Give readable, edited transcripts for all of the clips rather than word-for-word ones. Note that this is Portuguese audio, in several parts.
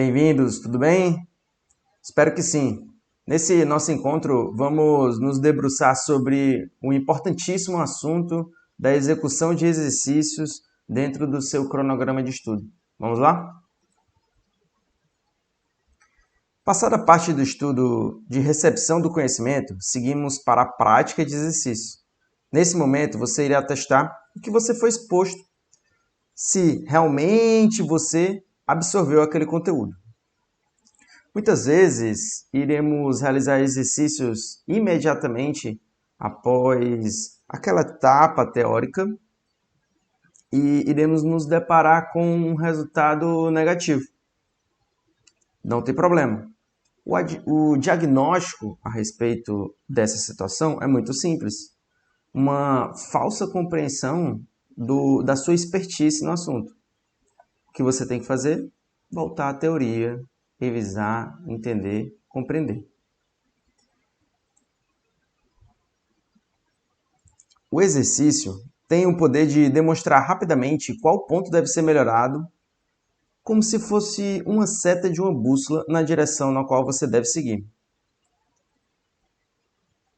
Bem-vindos, tudo bem? Espero que sim. Nesse nosso encontro, vamos nos debruçar sobre o importantíssimo assunto da execução de exercícios dentro do seu cronograma de estudo. Vamos lá? Passada a parte do estudo de recepção do conhecimento, seguimos para a prática de exercício. Nesse momento, você irá testar o que você foi exposto, se realmente você absorveu aquele conteúdo. Muitas vezes, iremos realizar exercícios imediatamente após aquela etapa teórica e iremos nos deparar com um resultado negativo. Não tem problema. O diagnóstico a respeito dessa situação é muito simples. Uma falsa compreensão da sua expertise no assunto. O que você tem que fazer? Voltar à teoria, revisar, entender, compreender. O exercício tem o poder de demonstrar rapidamente qual ponto deve ser melhorado, como se fosse uma seta de uma bússola na direção na qual você deve seguir.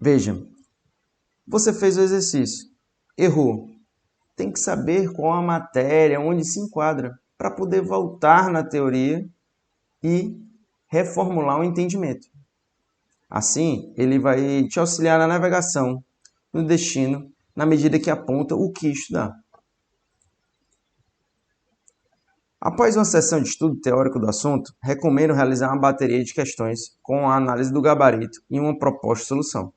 Veja, você fez o exercício, errou. Tem que saber qual a matéria, onde se enquadra, para poder voltar na teoria e reformular o entendimento. Assim, ele vai te auxiliar na navegação, no destino, na medida que aponta o que estudar. Após uma sessão de estudo teórico do assunto, recomendo realizar uma bateria de questões com a análise do gabarito e uma proposta de solução.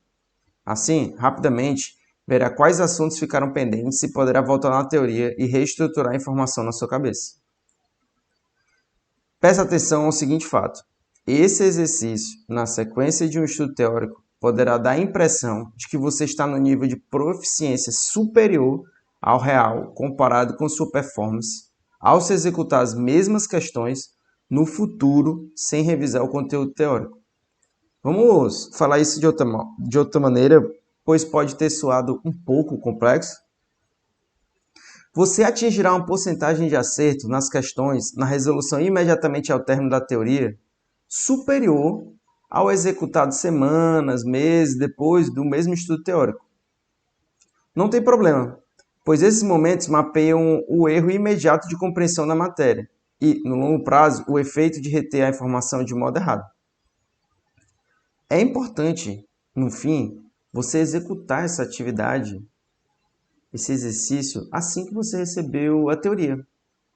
Assim, rapidamente, verá quais assuntos ficaram pendentes e poderá voltar na teoria e reestruturar a informação na sua cabeça. Preste atenção ao seguinte fato. Esse exercício, na sequência de um estudo teórico, poderá dar a impressão de que você está no nível de proficiência superior ao real comparado com sua performance ao se executar as mesmas questões no futuro sem revisar o conteúdo teórico. Vamos falar isso de outra maneira, pois pode ter soado um pouco complexo. Você atingirá uma porcentagem de acerto nas questões na resolução imediatamente ao término da teoria superior ao executado semanas, meses depois do mesmo estudo teórico. Não tem problema, pois esses momentos mapeiam o erro imediato de compreensão da matéria e, no longo prazo, o efeito de reter a informação de modo errado. É importante, no fim, você executar essa atividade, esse exercício, assim que você recebeu a teoria.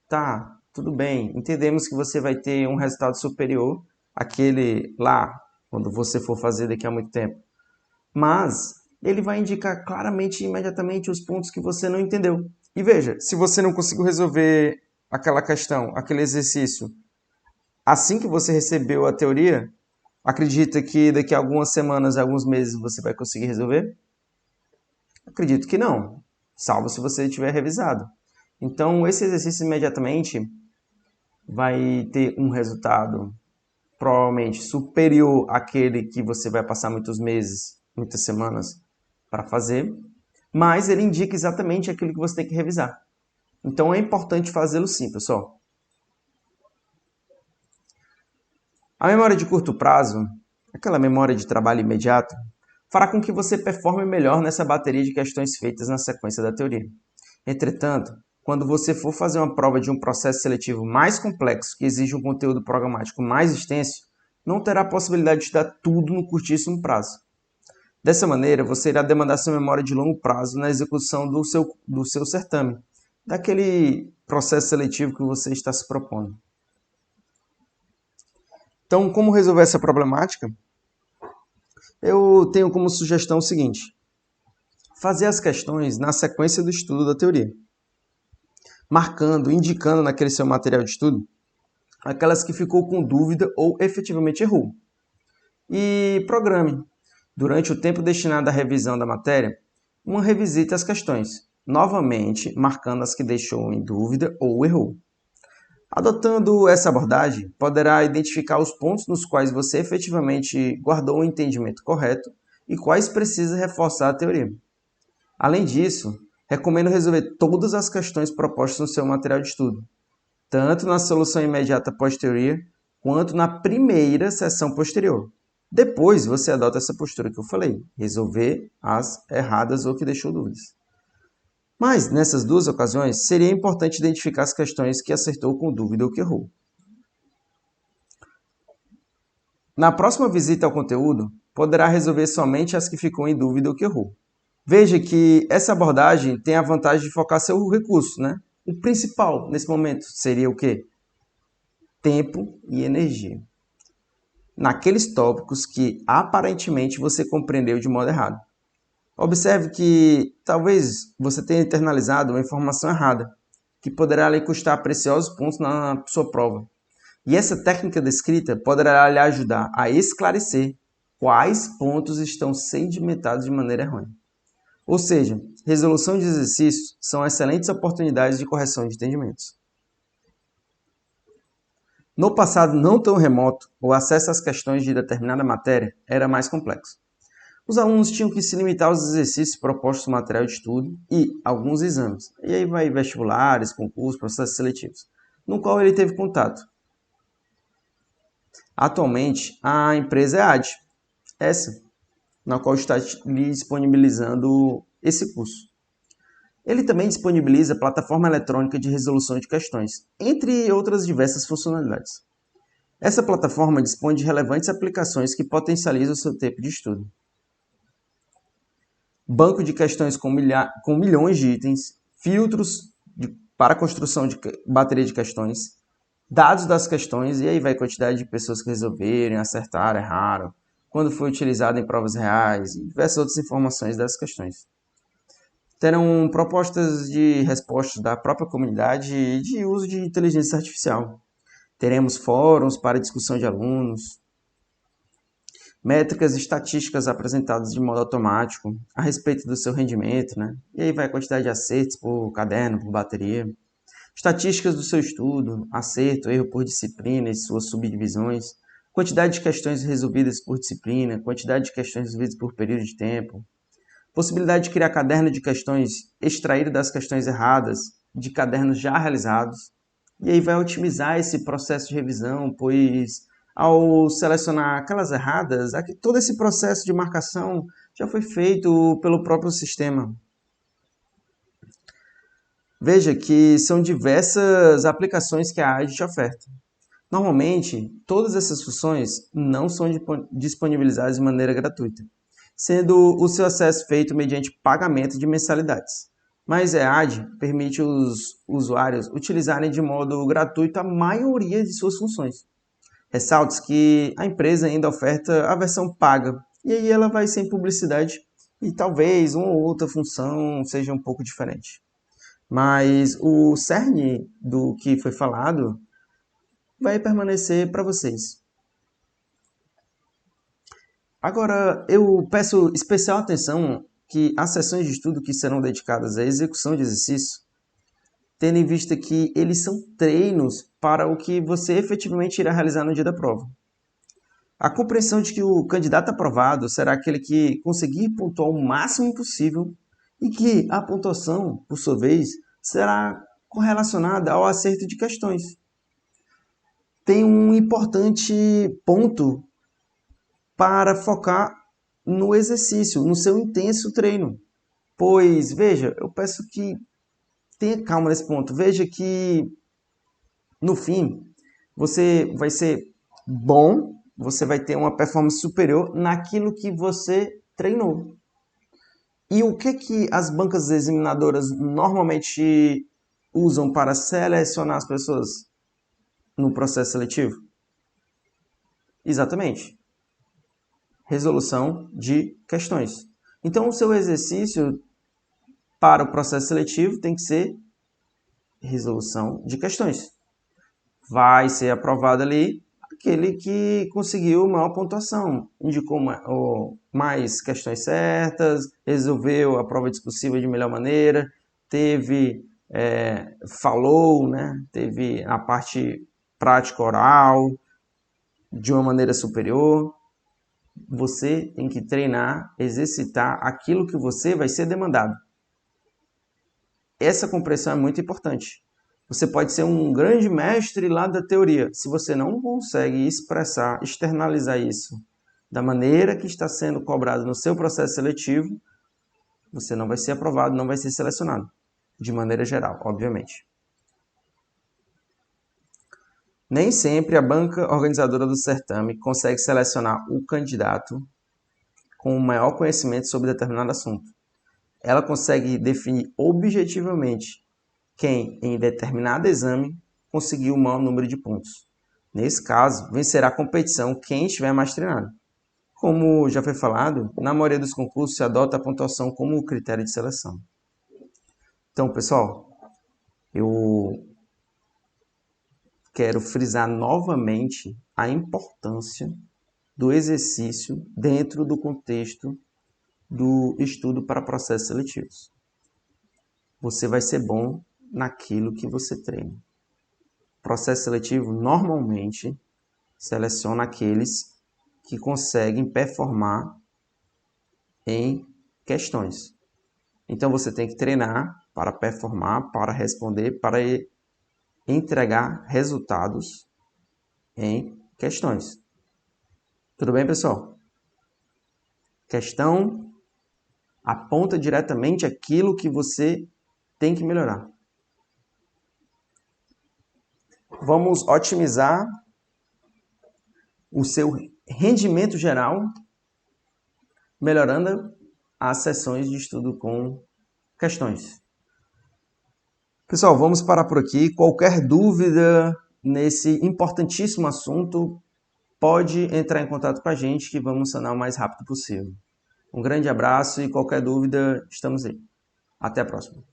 Tá, tudo bem, entendemos que você vai ter um resultado superior àquele lá, quando você for fazer daqui a muito tempo. Mas ele vai indicar claramente e imediatamente os pontos que você não entendeu. E veja, se você não conseguiu resolver aquela questão, aquele exercício, assim que você recebeu a teoria, acredita que daqui a algumas semanas, alguns meses você vai conseguir resolver? Acredito que não, salvo se você tiver revisado. Então, esse exercício imediatamente vai ter um resultado provavelmente superior àquele que você vai passar muitos meses, muitas semanas para fazer, mas ele indica exatamente aquilo que você tem que revisar. Então, é importante fazê-lo sim, pessoal. A memória de curto prazo, aquela memória de trabalho imediato, fará com que você performe melhor nessa bateria de questões feitas na sequência da teoria. Entretanto, quando você for fazer uma prova de um processo seletivo mais complexo, que exige um conteúdo programático mais extenso, não terá a possibilidade de estudar tudo no curtíssimo prazo. Dessa maneira, você irá demandar sua memória de longo prazo na execução do seu certame, daquele processo seletivo que você está se propondo. Então, como resolver essa problemática? Eu tenho como sugestão o seguinte: fazer as questões na sequência do estudo da teoria, marcando, indicando naquele seu material de estudo aquelas que ficou com dúvida ou efetivamente errou. E programe, durante o tempo destinado à revisão da matéria, uma revisita às questões, novamente marcando as que deixou em dúvida ou errou. Adotando essa abordagem, poderá identificar os pontos nos quais você efetivamente guardou o entendimento correto e quais precisa reforçar a teoria. Além disso, recomendo resolver todas as questões propostas no seu material de estudo, tanto na solução imediata pós-teoria, quanto na primeira sessão posterior. Depois você adota essa postura que eu falei, resolver as erradas ou que deixou dúvidas. Mas, nessas duas ocasiões, seria importante identificar as questões que acertou com dúvida ou que errou. Na próxima visita ao conteúdo, poderá resolver somente as que ficou em dúvida ou que errou. Veja que essa abordagem tem a vantagem de focar seu recurso, né? O principal nesse momento seria o quê? Tempo e energia. Naqueles tópicos que aparentemente você compreendeu de modo errado. Observe que talvez você tenha internalizado uma informação errada, que poderá lhe custar preciosos pontos na sua prova. E essa técnica de escrita poderá lhe ajudar a esclarecer quais pontos estão sedimentados de maneira errônea. Ou seja, resolução de exercícios são excelentes oportunidades de correção de entendimentos. No passado não tão remoto, o acesso às questões de determinada matéria era mais complexo. Os alunos tinham que se limitar aos exercícios propostos no material de estudo e alguns exames. E aí vai vestibulares, concursos, processos seletivos, no qual ele teve contato. Atualmente, a empresa é a AD, essa, na qual está lhe disponibilizando esse curso. Ele também disponibiliza plataforma eletrônica de resolução de questões, entre outras diversas funcionalidades. Essa plataforma dispõe de relevantes aplicações que potencializam o seu tempo de estudo. Banco de questões com milhões de itens, filtros para a construção de bateria de questões, dados das questões, e aí vai a quantidade de pessoas que resolveram, acertaram, erraram, quando foi utilizado em provas reais e diversas outras informações das questões. Terão propostas de respostas da própria comunidade e de uso de inteligência artificial. Teremos fóruns para discussão de alunos, métricas estatísticas apresentadas de modo automático a respeito do seu rendimento, né? E aí vai a quantidade de acertos por caderno, por bateria. Estatísticas do seu estudo, acerto, erro por disciplina e suas subdivisões, quantidade de questões resolvidas por disciplina, quantidade de questões resolvidas por período de tempo, possibilidade de criar caderno de questões extraído das questões erradas de cadernos já realizados, e aí vai otimizar esse processo de revisão, pois ao selecionar aquelas erradas, todo esse processo de marcação já foi feito pelo próprio sistema. Veja que são diversas aplicações que a AD te oferta. Normalmente, todas essas funções não são disponibilizadas de maneira gratuita, sendo o seu acesso feito mediante pagamento de mensalidades. Mas a AD permite os usuários utilizarem de modo gratuito a maioria de suas funções. Ressalte que a empresa ainda oferta a versão paga, e aí ela vai sem publicidade e talvez uma ou outra função seja um pouco diferente. Mas o cerne do que foi falado vai permanecer para vocês. Agora, eu peço especial atenção que as sessões de estudo que serão dedicadas à execução de exercícios, tendo em vista que eles são treinos para o que você efetivamente irá realizar no dia da prova. A compreensão de que o candidato aprovado será aquele que conseguir pontuar o máximo possível e que a pontuação, por sua vez, será correlacionada ao acerto de questões. Tem um importante ponto para focar no exercício, no seu intenso treino. Pois, veja, eu peço que tenha calma nesse ponto. Veja que, no fim, você vai ser bom, você vai ter uma performance superior naquilo que você treinou. E o que as bancas examinadoras normalmente usam para selecionar as pessoas no processo seletivo? Exatamente. Resolução de questões. Então, o seu exercício para o processo seletivo tem que ser resolução de questões. Vai ser aprovado ali aquele que conseguiu maior pontuação, indicou mais questões certas, resolveu a prova discursiva de melhor maneira, falou, né? Teve a parte prática oral de uma maneira superior. Você tem que treinar, exercitar aquilo que você vai ser demandado. Essa compreensão é muito importante, Você pode ser um grande mestre lá da teoria. Se você não consegue expressar, externalizar isso da maneira que está sendo cobrado no seu processo seletivo, você não vai ser aprovado, não vai ser selecionado. De maneira geral, obviamente. Nem sempre a banca organizadora do certame consegue selecionar o candidato com o maior conhecimento sobre determinado assunto. Ela consegue definir objetivamente quem, em determinado exame, conseguiu o maior número de pontos. Nesse caso, vencerá a competição quem estiver mais treinado. Como já foi falado, na maioria dos concursos se adota a pontuação como critério de seleção. Então, pessoal, eu quero frisar novamente a importância do exercício dentro do contexto do estudo para processos seletivos. Você vai ser bom naquilo que você treina. Processo seletivo normalmente seleciona aqueles que conseguem performar em questões. Então você tem que treinar para performar, para responder, para entregar resultados em questões. Tudo bem, pessoal? Questão aponta diretamente aquilo que você tem que melhorar. Vamos otimizar o seu rendimento geral, melhorando as sessões de estudo com questões. Pessoal, vamos parar por aqui. Qualquer dúvida nesse importantíssimo assunto, pode entrar em contato com a gente que vamos sanar o mais rápido possível. Um grande abraço e qualquer dúvida, estamos aí. Até a próxima.